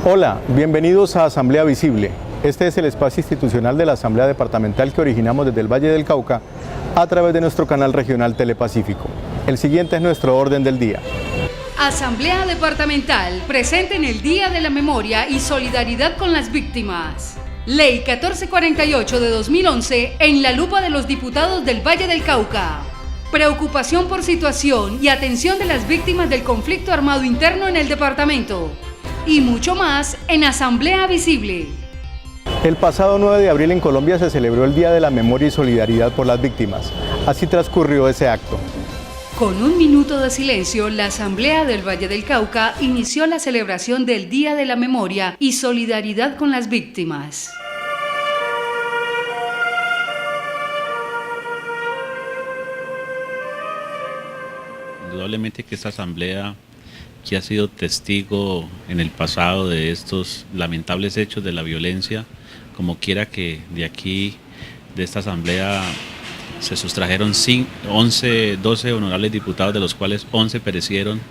Hola, bienvenidos a Asamblea Visible. Este es el espacio institucional de la Asamblea Departamental que originamos desde el Valle del Cauca a través de nuestro canal regional Telepacífico. El siguiente es nuestro orden del día. Asamblea Departamental presente en el Día de la Memoria y Solidaridad con las Víctimas. Ley 1448 de 2011 en la lupa de los diputados del Valle del Cauca. Preocupación por situación y atención de las víctimas del conflicto armado interno en el departamento. Y mucho más en Asamblea Visible. El pasado 9 de abril en Colombia se celebró el Día de la Memoria y Solidaridad por las Víctimas. Así transcurrió ese acto. Con un minuto de silencio, la Asamblea del Valle del Cauca inició la celebración del Día de la Memoria y Solidaridad con las Víctimas. Indudablemente que esta asamblea, que ha sido testigo en el pasado de estos lamentables hechos de la violencia, como quiera que de aquí, de esta asamblea, se sustrajeron 12 honorables diputados, de los cuales 11 perecieron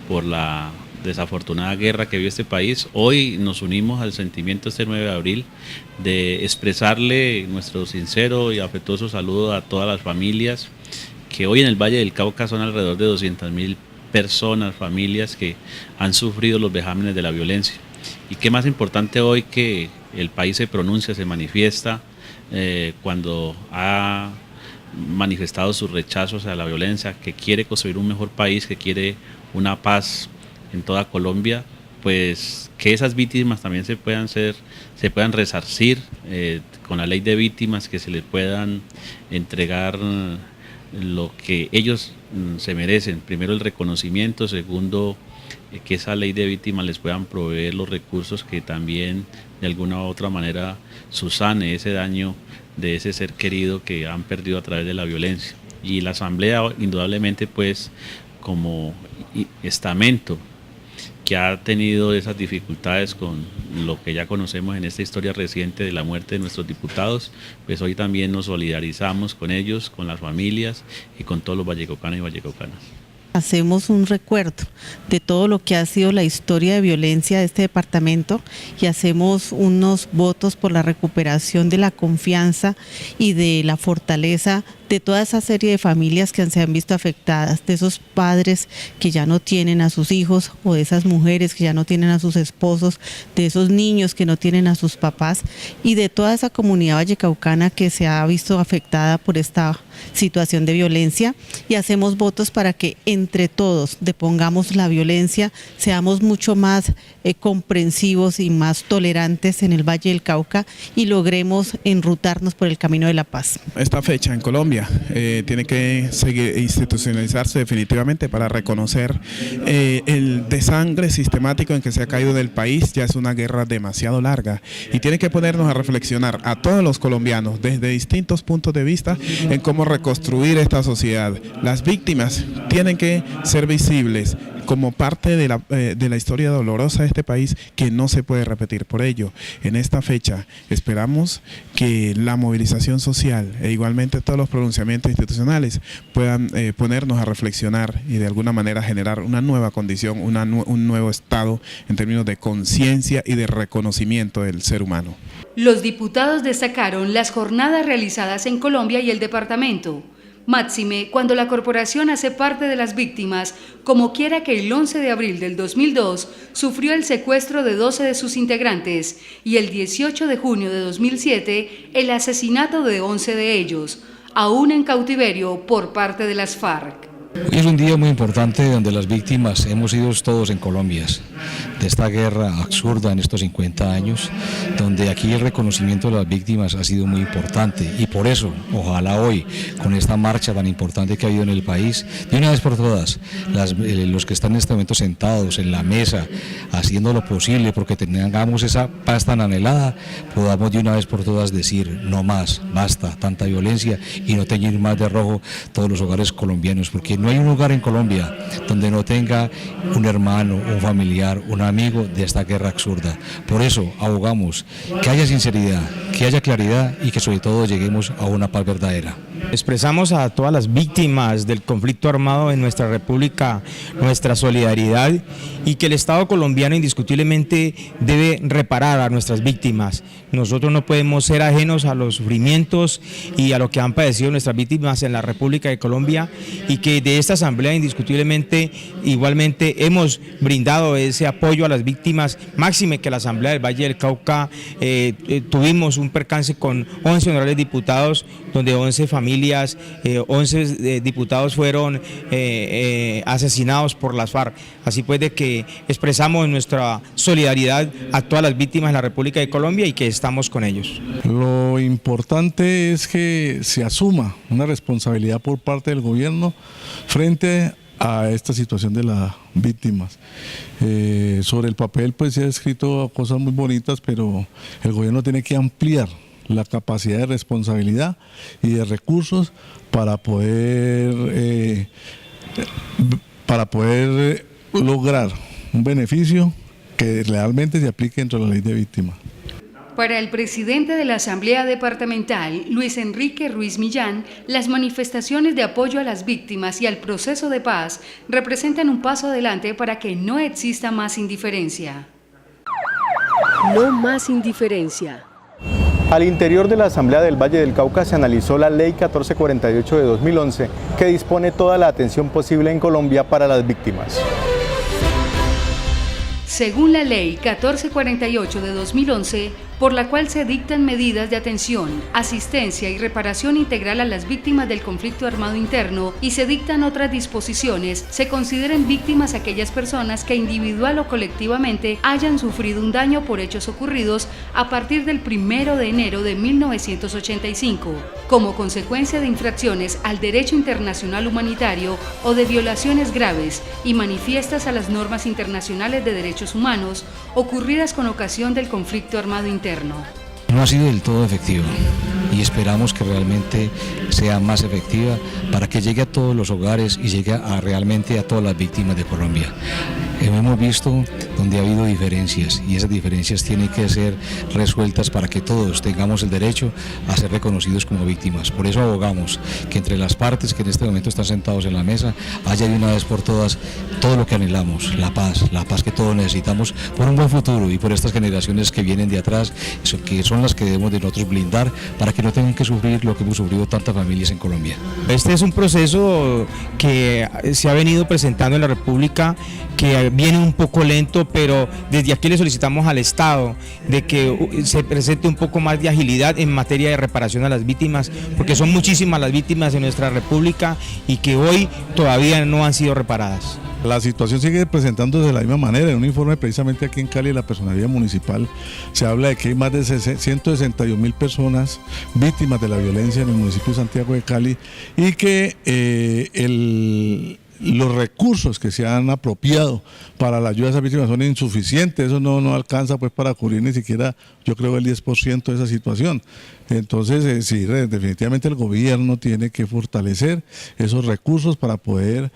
por la desafortunada guerra que vive este país. Hoy nos unimos al sentimiento este 9 de abril de expresarle nuestro sincero y afectuoso saludo a todas las familias que hoy en el Valle del Cauca son alrededor de 200.000 personas, familias que han sufrido los vejámenes de la violencia. Y qué más importante hoy que el país se pronuncia, se manifiesta cuando ha manifestado sus rechazos a la violencia, que quiere construir un mejor país, que quiere una paz en toda Colombia, pues que esas víctimas también se puedan resarcir con la ley de víctimas, que se les puedan entregar lo que ellos se merecen. Primero, el reconocimiento; segundo, que esa ley de víctimas les puedan proveer los recursos que también de alguna u otra manera subsane ese daño de ese ser querido que han perdido a través de la violencia. Y la asamblea, indudablemente, pues como estamento que ha tenido esas dificultades con lo que ya conocemos en esta historia reciente de la muerte de nuestros diputados, pues hoy también nos solidarizamos con ellos, con las familias y con todos los vallecaucanos y vallecaucanas. Hacemos un recuerdo de todo lo que ha sido la historia de violencia de este departamento y hacemos unos votos por la recuperación de la confianza y de la fortaleza de toda esa serie de familias que se han visto afectadas, de esos padres que ya no tienen a sus hijos o de esas mujeres que ya no tienen a sus esposos, de esos niños que no tienen a sus papás y de toda esa comunidad vallecaucana que se ha visto afectada por esta situación de violencia, y hacemos votos para que entre todos depongamos la violencia, seamos mucho más comprensivos y más tolerantes en el Valle del Cauca y logremos enrutarnos por el camino de la paz. Esta fecha en Colombia tiene que seguir institucionalizarse definitivamente para reconocer el desangre sistemático en que se ha caído del país. Ya es una guerra demasiado larga y tiene que ponernos a reflexionar a todos los colombianos desde distintos puntos de vista en cómo reconstruir esta sociedad. Las víctimas tienen que ser visibles como parte de la historia dolorosa de este país, que no se puede repetir. Por ello, en esta fecha esperamos que la movilización social e igualmente todos los pronunciamientos institucionales puedan ponernos a reflexionar y de alguna manera generar una nueva condición, un nuevo estado en términos de conciencia y de reconocimiento del ser humano. Los diputados destacaron las jornadas realizadas en Colombia y el departamento. Máxime cuando la corporación hace parte de las víctimas, como quiera que el 11 de abril del 2002 sufrió el secuestro de 12 de sus integrantes y el 18 de junio de 2007 el asesinato de 11 de ellos, aún en cautiverio por parte de las FARC. Hoy es un día muy importante donde las víctimas hemos sido todos en Colombia de esta guerra absurda en estos 50 años, donde aquí el reconocimiento de las víctimas ha sido muy importante, y por eso ojalá hoy, con esta marcha tan importante que ha habido en el país, de una vez por todas, los que están en este momento sentados en la mesa haciendo lo posible porque tengamos esa paz tan anhelada, podamos de una vez por todas decir no más, basta tanta violencia y no teñir más de rojo todos los hogares colombianos, porque no hay un lugar en Colombia donde no tenga un hermano, un familiar, un amigo de esta guerra absurda. Por eso abogamos que haya sinceridad, que haya claridad y que sobre todo lleguemos a una paz verdadera. Expresamos a todas las víctimas del conflicto armado en nuestra república nuestra solidaridad y que el Estado colombiano indiscutiblemente debe reparar a nuestras víctimas. Nosotros no podemos ser ajenos a los sufrimientos y a lo que han padecido nuestras víctimas en la República de Colombia, y que de esta asamblea indiscutiblemente igualmente hemos brindado ese apoyo a las víctimas, máxime que la Asamblea del Valle del Cauca tuvimos un percance con 11 honorables diputados, donde 11 familias, 11 diputados fueron asesinados por las FARC. Así pues, de que expresamos nuestra solidaridad a todas las víctimas de la República de Colombia y que estamos con ellos. Lo importante es que se asuma una responsabilidad por parte del gobierno frente a esta situación de las víctimas. Sobre el papel pues se ha escrito cosas muy bonitas, pero el gobierno tiene que ampliar la capacidad de responsabilidad y de recursos para poder lograr un beneficio que realmente se aplique dentro de la ley de víctimas. Para el presidente de la Asamblea Departamental, Luis Enrique Ruiz Millán, las manifestaciones de apoyo a las víctimas y al proceso de paz representan un paso adelante para que no exista más indiferencia. No más indiferencia. Al interior de la Asamblea del Valle del Cauca se analizó la Ley 1448 de 2011, que dispone toda la atención posible en Colombia para las víctimas. Según la Ley 1448 de 2011, por la cual se dictan medidas de atención, asistencia y reparación integral a las víctimas del conflicto armado interno y se dictan otras disposiciones, se consideren víctimas aquellas personas que individual o colectivamente hayan sufrido un daño por hechos ocurridos a partir del 1 de enero de 1985, como consecuencia de infracciones al derecho internacional humanitario o de violaciones graves y manifiestas a las normas internacionales de derechos humanos ocurridas con ocasión del conflicto armado interno. No ha sido del todo efectiva y esperamos que realmente sea más efectiva para que llegue a todos los hogares y llegue realmente a todas las víctimas de Colombia. Hemos visto donde ha habido diferencias y esas diferencias tienen que ser resueltas para que todos tengamos el derecho a ser reconocidos como víctimas. Por eso abogamos que entre las partes que en este momento están sentados en la mesa haya de una vez por todas todo lo que anhelamos, la paz que todos necesitamos por un buen futuro y por estas generaciones que vienen de atrás, que son las que debemos de nosotros blindar para que no tengan que sufrir lo que hemos sufrido tantas familias en Colombia. Este es un proceso que se ha venido presentando en la República, que viene un poco lento, pero desde aquí le solicitamos al Estado de que se presente un poco más de agilidad en materia de reparación a las víctimas, porque son muchísimas las víctimas en nuestra República y que hoy todavía no han sido reparadas. La situación sigue presentándose de la misma manera. En un informe precisamente aquí en Cali de la Personería Municipal se habla de que hay más de 161.000 personas víctimas de la violencia en el municipio de Santiago de Cali y que los recursos que se han apropiado para la ayuda a esas víctimas son insuficientes. Eso no alcanza pues para cubrir ni siquiera, yo creo, el 10% de esa situación. Entonces, sí, definitivamente el gobierno tiene que fortalecer esos recursos para poder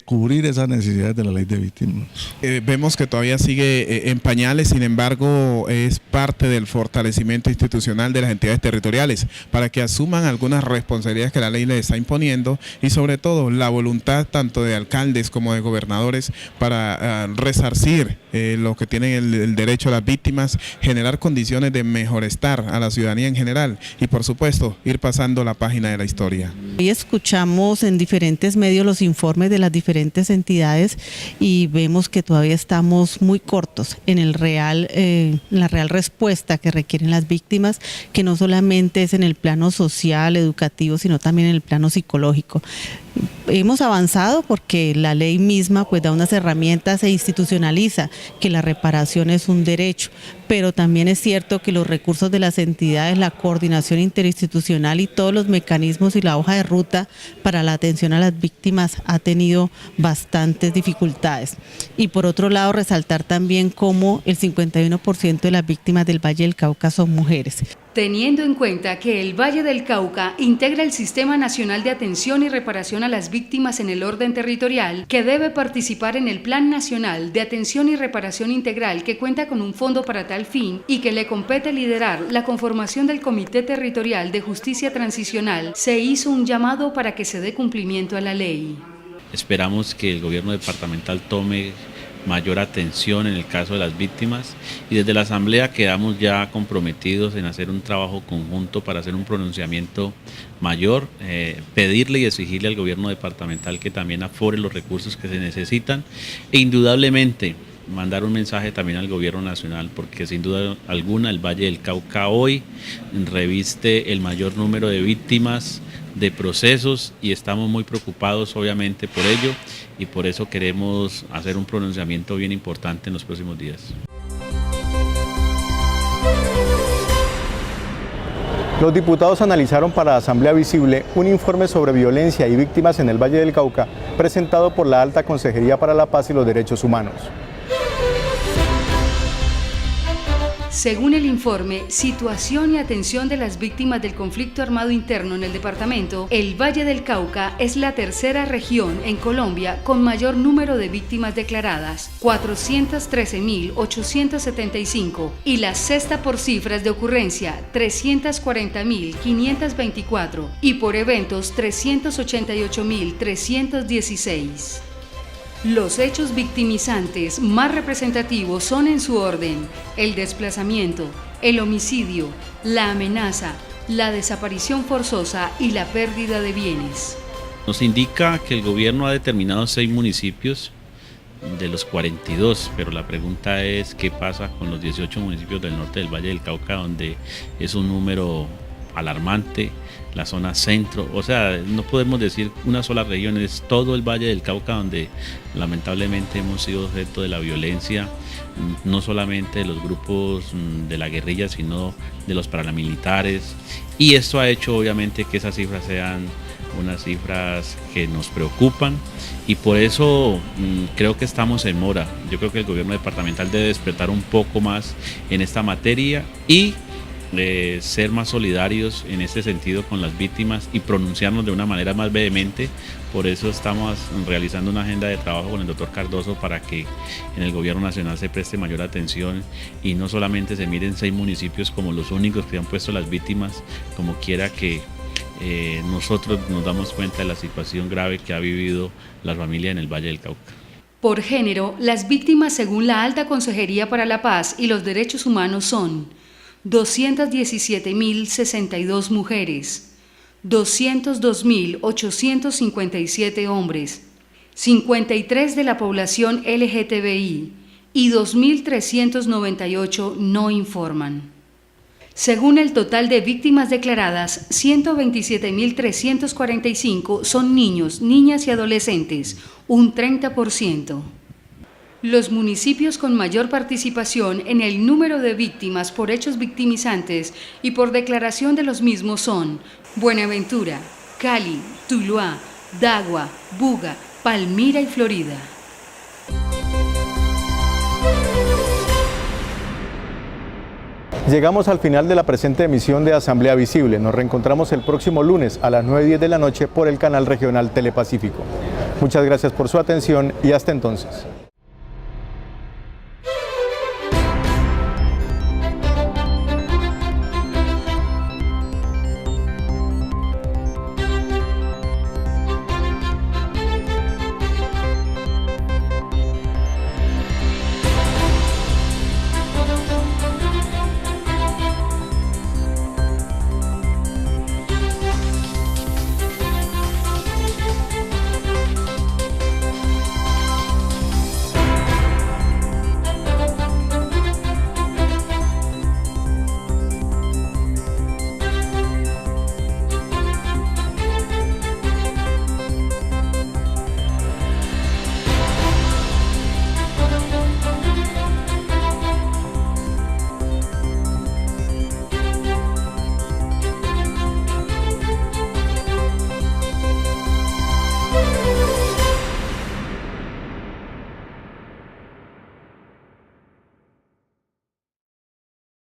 cubrir esas necesidades de la ley de víctimas. Vemos que todavía sigue en pañales, sin embargo, es parte del fortalecimiento institucional de las entidades territoriales para que asuman algunas responsabilidades que la ley les está imponiendo y sobre todo la voluntad tanto de alcaldes como de gobernadores para resarcir lo que tienen el derecho a las víctimas, generar condiciones de mejorestar a la ciudadanía en general y por supuesto ir pasando la página de la historia. Hoy escuchamos en diferentes medios los informes de las diferentes entidades y vemos que todavía estamos muy cortos en la real respuesta que requieren las víctimas, que no solamente es en el plano social, educativo, sino también en el plano psicológico. Hemos avanzado porque la ley misma pues da unas herramientas e institucionaliza que la reparación es un derecho, pero también es cierto que los recursos de las entidades, la coordinación interinstitucional y todos los mecanismos y la hoja de ruta para la atención a las víctimas ha tenido bastantes dificultades. Y por otro lado, resaltar también cómo el 51% de las víctimas del Valle del Cauca son mujeres. Teniendo en cuenta que el Valle del Cauca integra el Sistema Nacional de Atención y Reparación a las Víctimas en el orden territorial, que debe participar en el Plan Nacional de Atención y Reparación Integral, que cuenta con un fondo para tal fin y que le compete liderar la conformación del Comité Territorial de Justicia Transicional, se hizo un llamado para que se dé cumplimiento a la ley. Esperamos que el gobierno departamental tome mayor atención en el caso de las víctimas y desde la Asamblea quedamos ya comprometidos en hacer un trabajo conjunto para hacer un pronunciamiento mayor, pedirle y exigirle al gobierno departamental que también afore los recursos que se necesitan e indudablemente mandar un mensaje también al gobierno nacional, porque sin duda alguna el Valle del Cauca hoy reviste el mayor número de víctimas de procesos y estamos muy preocupados obviamente por ello y por eso queremos hacer un pronunciamiento bien importante en los próximos días. Los diputados analizaron para la Asamblea Visible un informe sobre violencia y víctimas en el Valle del Cauca presentado por la Alta Consejería para la Paz y los Derechos Humanos. Según el informe Situación y Atención de las Víctimas del Conflicto Armado Interno en el departamento, el Valle del Cauca es la tercera región en Colombia con mayor número de víctimas declaradas, 413.875, y la sexta por cifras de ocurrencia, 340.524, y por eventos, 388.316. Los hechos victimizantes más representativos son en su orden: el desplazamiento, el homicidio, la amenaza, la desaparición forzosa y la pérdida de bienes. Nos indica que el gobierno ha determinado 6 municipios de los 42, pero la pregunta es qué pasa con los 18 municipios del norte del Valle del Cauca, donde es un número alarmante, la zona centro, o sea, no podemos decir una sola región, es todo el Valle del Cauca donde lamentablemente hemos sido objeto de la violencia, no solamente de los grupos de la guerrilla, sino de los paramilitares, y esto ha hecho obviamente que esas cifras sean unas cifras que nos preocupan y por eso creo que estamos en mora. Yo creo que el gobierno departamental debe despertar un poco más en esta materia y ser más solidarios en este sentido con las víctimas y pronunciarnos de una manera más vehemente. Por eso estamos realizando una agenda de trabajo con el doctor Cardoso para que en el gobierno nacional se preste mayor atención y no solamente se miren 6 municipios como los únicos que han puesto las víctimas, como quiera que nosotros nos damos cuenta de la situación grave que ha vivido la familia en el Valle del Cauca. Por género, las víctimas según la Alta Consejería para la Paz y los Derechos Humanos son 217.062 mujeres, 202.857 hombres, 53 de la población LGTBI y 2.398 no informan. Según el total de víctimas declaradas, 127.345 son niños, niñas y adolescentes, un 30%. Los municipios con mayor participación en el número de víctimas por hechos victimizantes y por declaración de los mismos son Buenaventura, Cali, Tuluá, Dagua, Buga, Palmira y Florida. Llegamos al final de la presente emisión de Asamblea Visible. Nos reencontramos el próximo lunes a las 9:10 de la noche por el canal regional Telepacífico. Muchas gracias por su atención y hasta entonces.